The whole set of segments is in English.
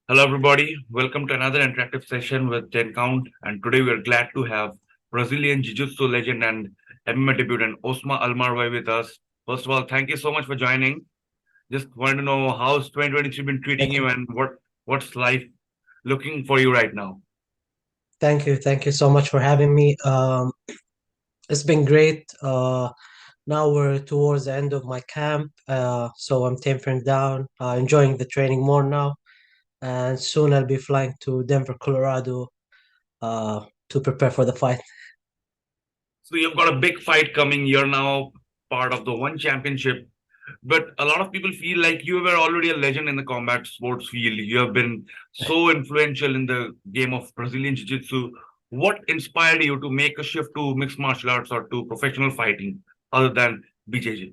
Hello, everybody. Welcome to another interactive session with 10 Count. And today we're glad to have Brazilian Jiu-jitsu legend and MMA debutant Osmah Almarwai with us. First of all, thank you so much for joining. Just want to know how's 2023 been treating Thank you you. and what's life looking for you right now? Thank you. Thank you so much for having me. It's been great. Now we're towards the end of my camp, so I'm tapering down, enjoying the training more now, and soon I'll be flying to Denver, Colorado, to prepare for the fight. So you've got a big fight coming. You're now part of the One Championship. But a lot of people feel like you were already a legend in the combat sports field. You have been so influential in the game of Brazilian Jiu-jitsu. What inspired you to make a shift to mixed martial arts or to professional fighting other than BJJ?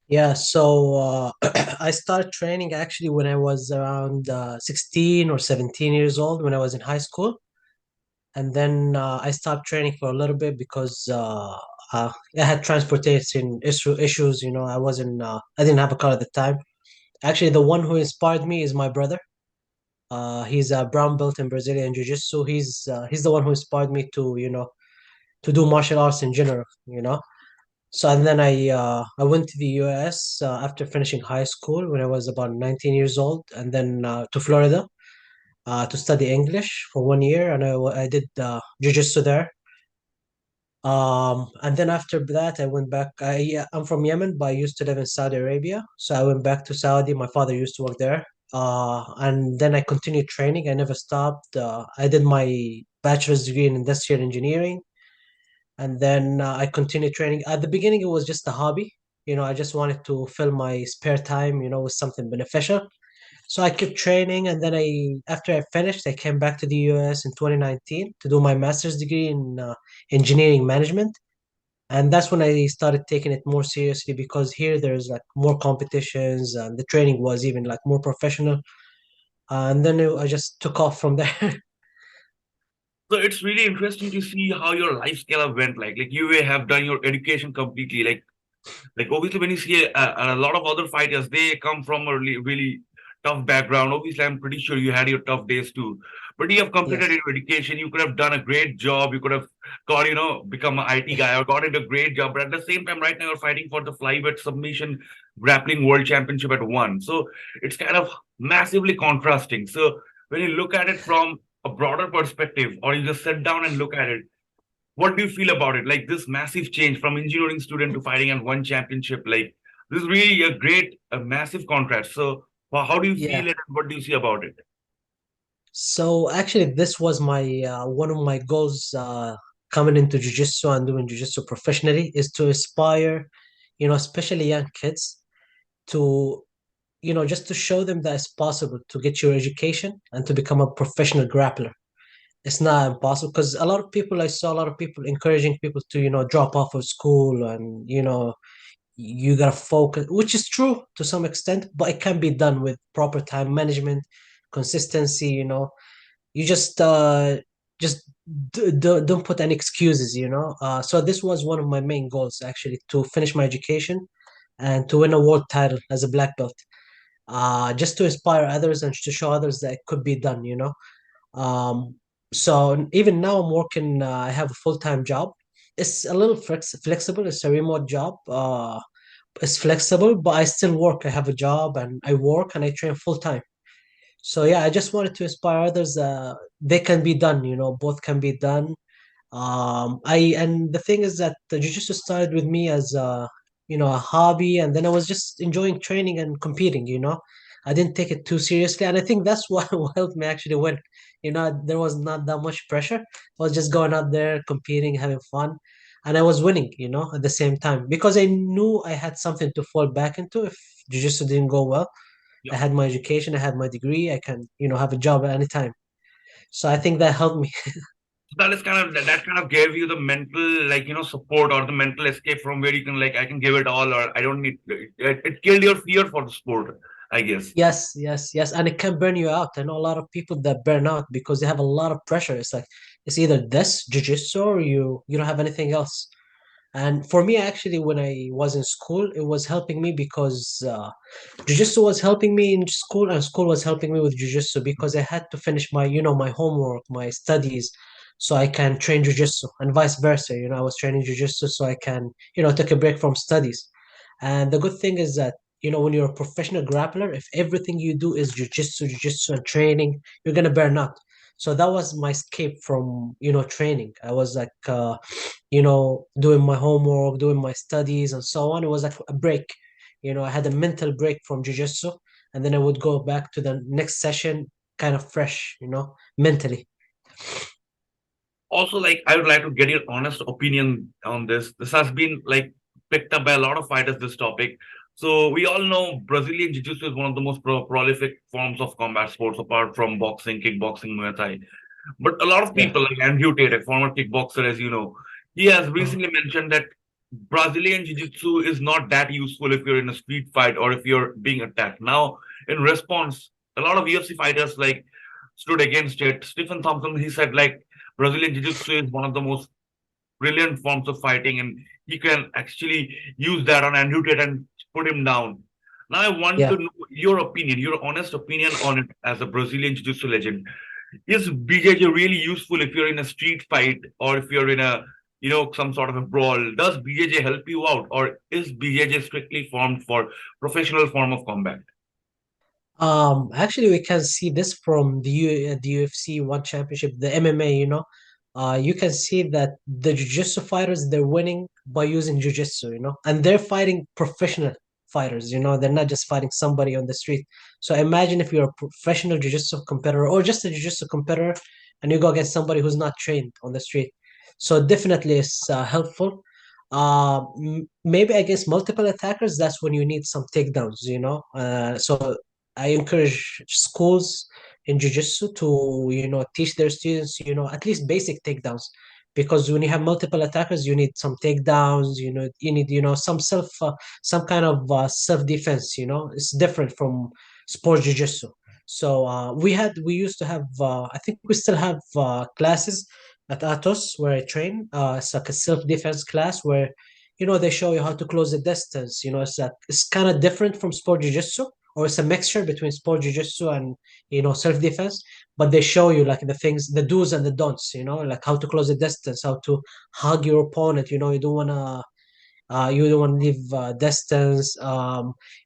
Yeah, so I started training actually when I was around 16 or 17 years old when I was in high school. And then I stopped training for a little bit because I had transportation issues. I didn't have a car at the time. Actually, the one who inspired me is my brother. He's a brown belt in Brazilian Jiu-jitsu. He's the one who inspired me to do martial arts in general. So and then I went to the US after finishing high school when I was about 19 years old, and then to Florida to study English for 1 year, and I did jiu-jitsu there. And then after that, I went back. I'm from Yemen, but I used to live in Saudi Arabia. So I went back to Saudi. My father used to work there. And then I continued training. I never stopped. I did my bachelor's degree in industrial engineering. And then I continued training. At the beginning, it was just a hobby. I just wanted to fill my spare time, with something beneficial. So I kept training, and then after I finished, I came back to the US in 2019 to do my master's degree in engineering management. And that's when I started taking it more seriously because here there's like more competitions and the training was even like more professional. And then I just took off from there. So it's really interesting to see how your life scale have went like you have done your education completely like obviously when you see a lot of other fighters, they come from a really tough background. Obviously, I'm pretty sure you had your tough days too, but you have completed Yes. your education. You could have done a great job. You could have got become an IT guy or got into a great job. But at the same time, right now you're fighting for the flyweight submission grappling world championship at one. So it's kind of massively contrasting. So when you look at it from a broader perspective, or you just sit down and look at it, what do you feel about it? Like this massive change from engineering student to fighting at one championship, like this is really a massive contrast. So how do you feel Yeah. it and what do you see about it? So actually, this was my one of my goals coming into jiu-jitsu and doing jiu-jitsu professionally is to inspire, especially young kids to, just to show them that it's possible to get your education and to become a professional grappler. It's not impossible because I saw a lot of people encouraging people to, drop off of school and, you gotta focus, which is true to some extent, but it can be done with proper time management, consistency, you just don't put any excuses. So this was one of my main goals actually to finish my education and to win a world title as a black belt. Just to inspire others and to show others that it could be done. Um, so even now I'm working, I have a full-time job. It's a little flexible. It's a remote job. It's flexible, but I still work. I have a job and I work and I train full time. So yeah, I just wanted to inspire others. They can be done, both can be done. And the thing is that the jiu-jitsu started with me as a hobby, and then I was just enjoying training and competing. I didn't take it too seriously, and I think that's what helped me actually win. There was not that much pressure. I was just going out there, competing, having fun, and I was winning. At the same time because I knew I had something to fall back into if jiu-jitsu didn't go well. Yeah. I had my education, I had my degree, I can, have a job at any time. So I think that helped me. So that is that kind of gave you the mental support or the mental escape from where you can like I can give it all or I don't need it killed your fear for the sport, I guess. Yes, yes, yes. And it can burn you out. I know a lot of people that burn out because they have a lot of pressure. It's like it's either this, jiu-jitsu, or you don't have anything else. And for me, actually, when I was in school, it was helping me because Jiu-Jitsu was helping me in school, and school was helping me with Jiu-Jitsu because I had to finish my homework, my studies, so I can train Jiu-Jitsu, and vice versa. I was training Jiu-Jitsu so I can, take a break from studies. And the good thing is that, when you're a professional grappler, if everything you do is Jiu-Jitsu, and training, you're gonna burn out. So that was my escape from, training. I was like, doing my homework, doing my studies, and so on. It was like a break. I had a mental break from Jiu-Jitsu, and then I would go back to the next session kind of fresh, mentally. Also, like, I would like to get your honest opinion on this. This has been like picked up by a lot of fighters, this topic. So we all know Brazilian Jiu-Jitsu is one of the most prolific forms of combat sports apart from boxing, kickboxing, Muay Thai. But a lot of Yeah. people, like Andrew Tate, a former kickboxer, as you know, he has Uh, recently mentioned that Brazilian Jiu-Jitsu is not that useful if you're in a street fight or if you're being attacked. Now, in response, a lot of UFC fighters like stood against it. Stephen Thompson, he said like Brazilian Jiu-Jitsu is one of the most brilliant forms of fighting, and he can actually use that on Andrew Tate and put him down. Now, I want yeah. to know your opinion, your honest opinion on it as a Brazilian Jiu-Jitsu legend. Is BJJ really useful if you're in a street fight or if you're in a, some sort of a brawl? Does BJJ help you out, or is BJJ strictly formed for professional form of combat? Actually, we can see this from the UFC One Championship, the MMA. You can see that the Jiu-Jitsu fighters, they're winning by using Jiu-Jitsu. And they're fighting professional fighters. They're not just fighting somebody on the street. So imagine if you're a professional Jiu-Jitsu competitor or just a Jiu-Jitsu competitor, and you go against somebody who's not trained on the street. So definitely, it's helpful. Maybe against multiple attackers, that's when you need some takedowns. So I encourage schools in jiu-jitsu to, teach their students, at least basic takedowns. Because when you have multiple attackers, you need some takedowns, you need, some kind of self-defense, it's different from sport jiu-jitsu. So we used to have, I think we still have classes at Atos where I train. It's like a self-defense class where, they show you how to close the distance. It's kind of different from sport jiu-jitsu, or it's a mixture between sport jiu-jitsu and self-defense, but they show you like the things, the do's and the don'ts, like how to close the distance, how to hug your opponent. You don't want to leave distance.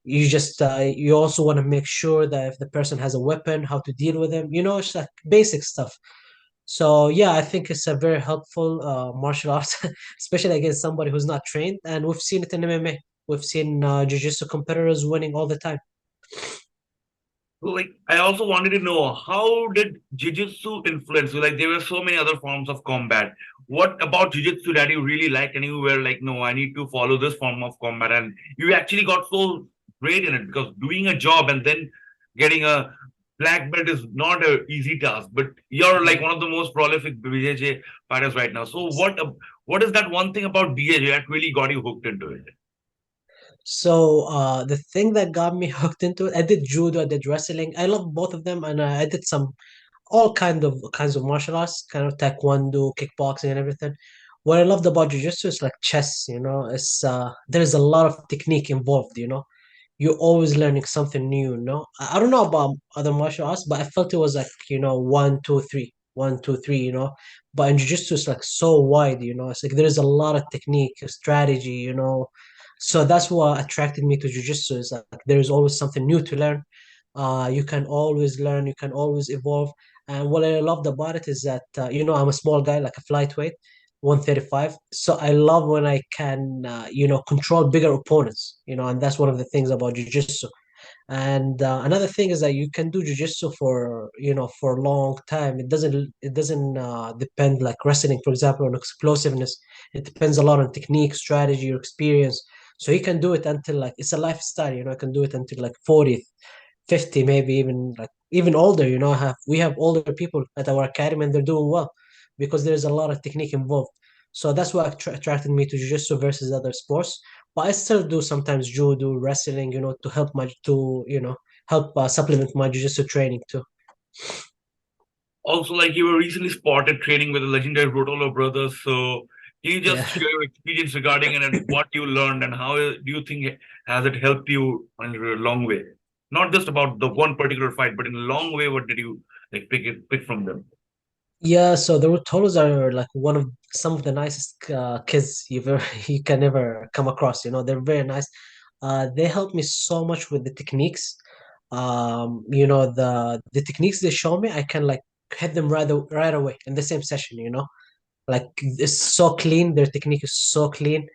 You also want to make sure that if the person has a weapon, how to deal with them. It's like basic stuff. So yeah, I think it's a very helpful martial arts, especially against somebody who's not trained. And we've seen it in MMA. We've seen jiu-jitsu competitors winning all the time. Like, I also wanted to know, how did jiu-jitsu influence you? Like, there were so many other forms of combat. What about jiu-jitsu that you really like, and you were like, no, I need to follow this form of combat, and you actually got so great in it? Because doing a job and then getting a black belt is not an easy task. But you're like one of the most prolific BJJ fighters right now. So what is that one thing about BJJ that really got you hooked into it? So the thing that got me hooked into it, I did judo, I did wrestling. I love both of them, and I did some all kinds of martial arts, kind of taekwondo, kickboxing, and everything. What I loved about jiu-jitsu is like chess. It's there's a lot of technique involved. You're always learning something new. I don't know about other martial arts, but I felt it was like, one, two, three, one, two, three. But in jiu-jitsu, it's like so wide. It's like there's a lot of technique, strategy. So that's what attracted me to jiu-jitsu. Is like there's always something new to learn. You can always learn, you can always evolve. And what I loved about it is that, I'm a small guy, like a flyweight, 135. So I love when I can, control bigger opponents, and that's one of the things about jiu-jitsu. And another thing is that you can do jiu-jitsu for a long time. It doesn't depend like wrestling, for example, on explosiveness. It depends a lot on technique, strategy, or experience. So you can do it until like it's a lifestyle, you can do it until like 40, 50, maybe even older. We have older people at our academy and they're doing well because there's a lot of technique involved. So that's what attracted me to jiu-jitsu versus other sports. But I still do sometimes judo, wrestling, to help supplement my jiu-jitsu training too. Also, like, you were recently spotted training with the legendary Rotolo brothers. So Can you Yeah. just share your experience regarding it and what you learned and how do you think has it helped you in a long way? Not just about the one particular fight, but in a long way, what did you like pick from them? Yeah, so the Rotolos are like one of some of the nicest kids you can ever come across. They're very nice. They helped me so much with the techniques. The techniques they show me, I can like hit them right away in the same session. Like it's so clean. Their technique is so clean.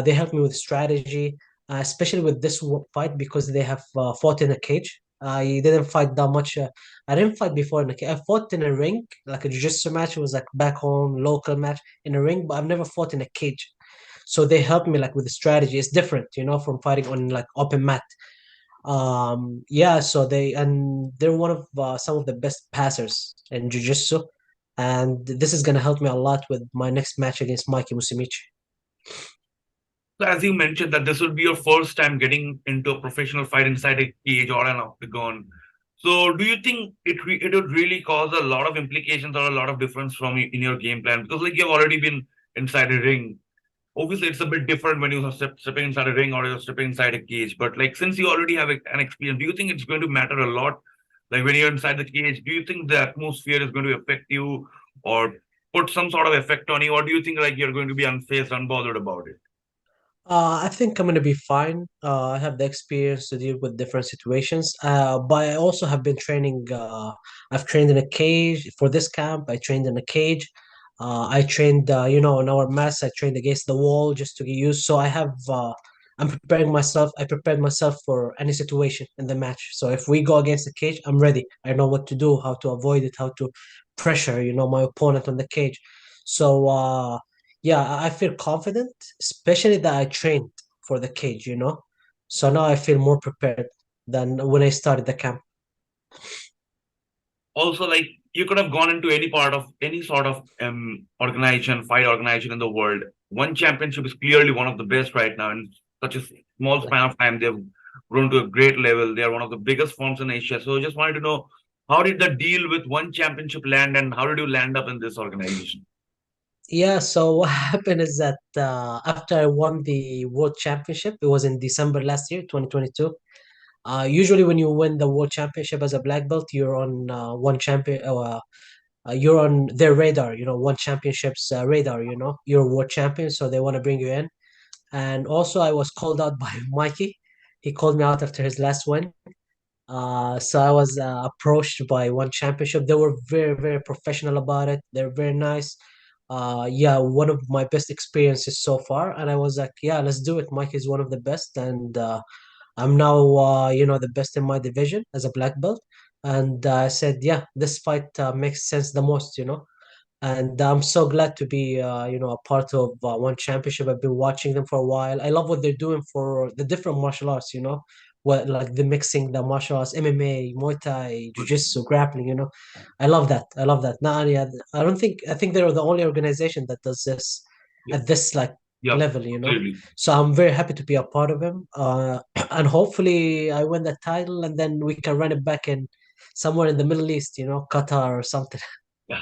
They help me with strategy, especially with this fight because they have fought in a cage. I didn't fight that much. I didn't fight before in a cage. I fought in a ring, like a jiu-jitsu match. It was like back home, local match in a ring, but I've never fought in a cage. So they helped me like with the strategy. It's different, from fighting on like open mat. Yeah, so they're one of some of the best passers in jiu-jitsu, and this is gonna help me a lot with my next match against Mikey Musumeci. So as you mentioned that this would be your first time getting into a professional fight inside a cage or an octagon. So do you think it would really cause a lot of implications or a lot of difference in your game plan? Because like you've already been inside a ring. Obviously, it's a bit different when you're stepping inside a ring or you're stepping inside a cage. But like since you already have an experience, do you think it's going to matter a lot? Like when you're inside the cage, do you think the atmosphere is going to affect you or put some sort of effect on you, or do you think like you're going to be unfazed, unbothered about it? I think I'm gonna be fine. I have the experience to deal with different situations. But I also have been training. I've trained in a cage for this camp. I trained in a cage. I trained, on our mats. I trained against the wall just to get used. So I have. I'm preparing myself. I prepared myself for any situation in the match. So if we go against the cage, I'm ready. I know what to do, how to avoid it, how to pressure, my opponent on the cage. So. Yeah, I feel confident, especially that I trained for the cage. So now I feel more prepared than when I started the camp. Also, like you could have gone into any part of any sort of organization, fight organization in the world. One championship is clearly one of the best right now in such a small Like, span of time. They've grown to a great level. They are one of the biggest firms in Asia. So I just wanted to know how did the deal with one championship land and how did you land up in this organization? yeah, so what happened is that after I won the World Championship, it was in December last year, 2022. Usually when you win the World Championship as a black belt, you're on their radar, one championship's radar, you're a world champion, so they want to bring you in. And also, I was called out by Mikey. He called me out after his last win. So I was approached by one championship. They were very, very professional about it. They're very nice. Yeah, one of my best experiences so far. And I was like, yeah, let's do it. Mike is one of the best, and I'm now, the best in my division as a black belt. And I said, yeah, this fight makes sense the most. And I'm so glad to be, a part of one championship. I've been watching them for a while. I love what they're doing for the different martial arts, what like the mixing the martial arts, MMA, Muay Thai, Jiu-Jitsu, grappling, I love that. I love that. Now, yeah, I think they're the only organization that does this Yeah, at this like yeah, level. clearly. So I'm very happy to be a part of them. And hopefully I win the title and then we can run it back in somewhere in the Middle East, Qatar or something. Yeah.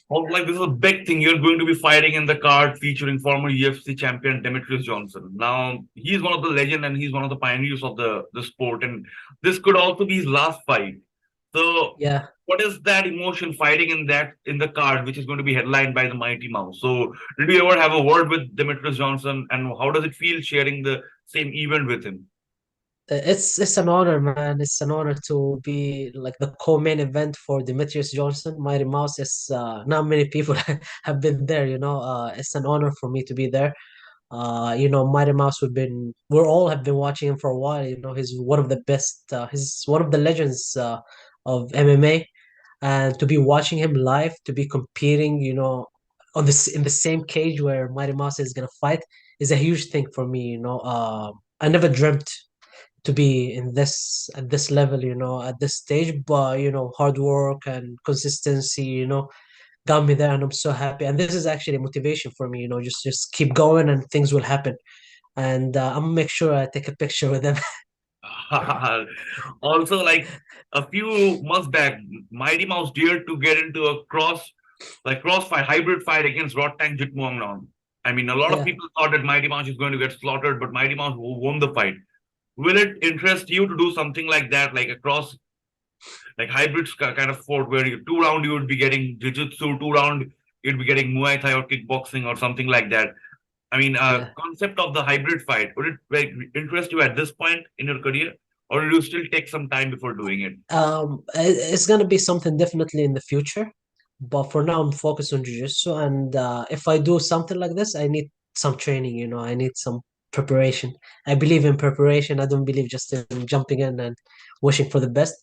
Oh, like this is a big thing. You're going to be fighting in the card featuring former UFC champion Demetrious Johnson. Now he's one of the legend and he's one of the pioneers of the sport. And this could also be his last fight. So Yeah. what is that emotion fighting in the card, which is going to be headlined by the Mighty Mouse? So did you ever have a word with Demetrius Johnson, and how does it feel sharing the same event with him? It's an honor, man. It's an honor to be like the co-main event for Demetrious Johnson. Mighty Mouse is not many people have been there. It's an honor for me to be there. Mighty Mouse we're all have been watching him for a while. He's one of the best. He's one of the legends of MMA, and to be watching him live, to be competing, in the same cage where Mighty Mouse is gonna fight is a huge thing for me. I never dreamt to be in this at this level, at this stage. But hard work and consistency, got me there, and I'm so happy. And this is actually motivation for me, just keep going, and things will happen. And I'm gonna make sure I take a picture with them. Also, like a few months back, Mighty Mouse dared to get into a cross like crossfight, hybrid fight against Rod Tang Jitmuangnon. I mean, a lot of Yeah. people thought that Mighty Mouse is going to get slaughtered, but Mighty Mouse won the fight. Will it interest you to do something like that, like a cross, like hybrid kind of sport where you 2 round you would be getting jiu-jitsu, 2 round you'd be getting Muay Thai or kickboxing or something like that? I mean, Yeah. concept of the hybrid fight, would it like, interest you at this point in your career, or will you still take some time before doing it? It's gonna be something definitely in the future, but for now I'm focused on jiu-jitsu, and if I do something like this, I need some training, I need some preparation. I believe in preparation. I don't believe just in jumping in and wishing for the best.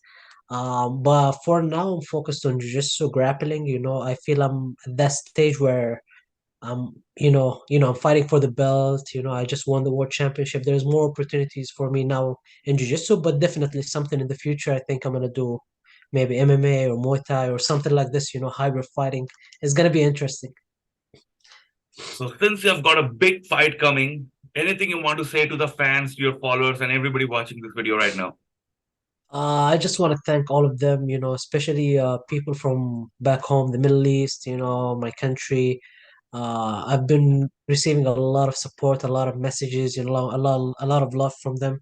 But for now I'm focused on jiu-jitsu grappling. I feel I'm at that stage where I'm fighting for the belt. I just won the world championship. There's more opportunities for me now in jiu-jitsu, but definitely something in the future. I think I'm gonna do maybe MMA or Muay Thai or something like this. Hybrid fighting is gonna be interesting. So since you have got a big fight coming, anything you want to say to the fans, to your followers, and everybody watching this video right now? I just want to thank all of them. Especially people from back home, the Middle East. My country. I've been receiving a lot of support, a lot of messages, a lot of love from them.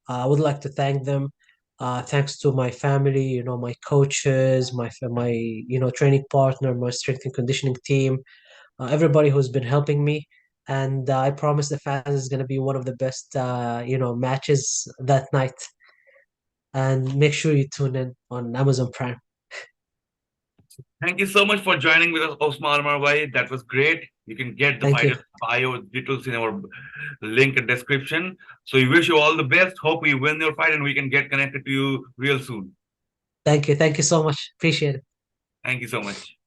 I would like to thank them. Thanks to my family, my coaches, my training partner, my strength and conditioning team, everybody who's been helping me. And I promise the fans is going to be one of the best, matches that night. And make sure you tune in on Amazon Prime. Thank you so much for joining with us, Osmah Almarwai. That was great. You can get the Thank you. fighter's bio details in our link and description. So we wish you all the best. Hope we win your fight and we can get connected to you real soon. Thank you. Thank you so much. Appreciate it. Thank you so much.